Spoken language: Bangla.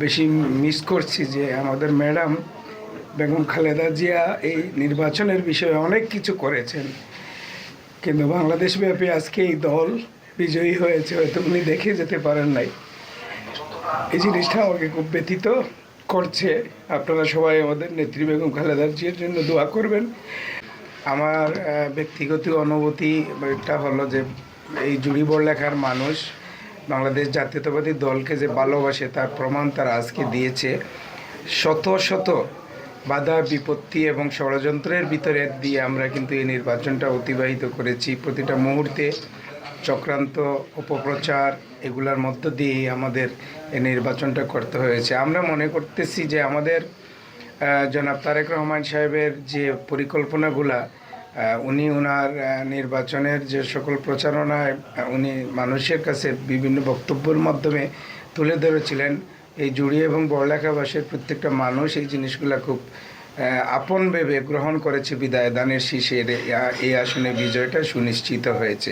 বেশি মিস করছি যে আমাদের ম্যাডাম বেগম খালেদা জিয়া এই নির্বাচনের বিষয়ে অনেক কিছু করেছেন, কিন্তু বাংলাদেশব্যাপী আজকে এই দল বিজয়ী হয়েছে, হয়তো উনি দেখে যেতে পারেন নাই। এই জিনিসটা আমাকে খুব ব্যথিত করছে। আপনারা সবাই আমাদের নেত্রী বেগম খালেদা জিয়ার জন্য দোয়া করবেন। আমার ব্যক্তিগত অনুভূতিটা হলো যে এই জুড়ি বড়লেখার মানুষ বাংলাদেশ জাতীয়তাবাদী দলকে যে ভালোবাসে তার প্রমাণ তারা আজকে দিয়েছে। শত শত বাধা বিপত্তি এবং ষড়যন্ত্রের ভিতরে দিয়ে আমরা কিন্তু এই নির্বাচনটা অতিবাহিত করেছি। প্রতিটা মুহূর্তে চক্রান্ত, অপপ্রচার এগুলোর মধ্য দিয়েই আমাদের এই নির্বাচনটা করতে হয়েছে। আমরা মনে করতেছি যে আমাদের জনাব তারেক রহমান সাহেবের যে পরিকল্পনাগুলা, উনি ওনার নির্বাচনের যে সকল প্রচারণায় উনি মানুষের কাছে বিভিন্ন বক্তব্যের মাধ্যমে তুলে ধরেছিলেন, এই জুড়ি এবং বড়লেখাবাসীর প্রত্যেকটা মানুষ এই জিনিসগুলা খুব আপন ভেবে গ্রহণ করেছে। বিদায় দানের শীষের এই আসনে বিজয়টা সুনিশ্চিত হয়েছে।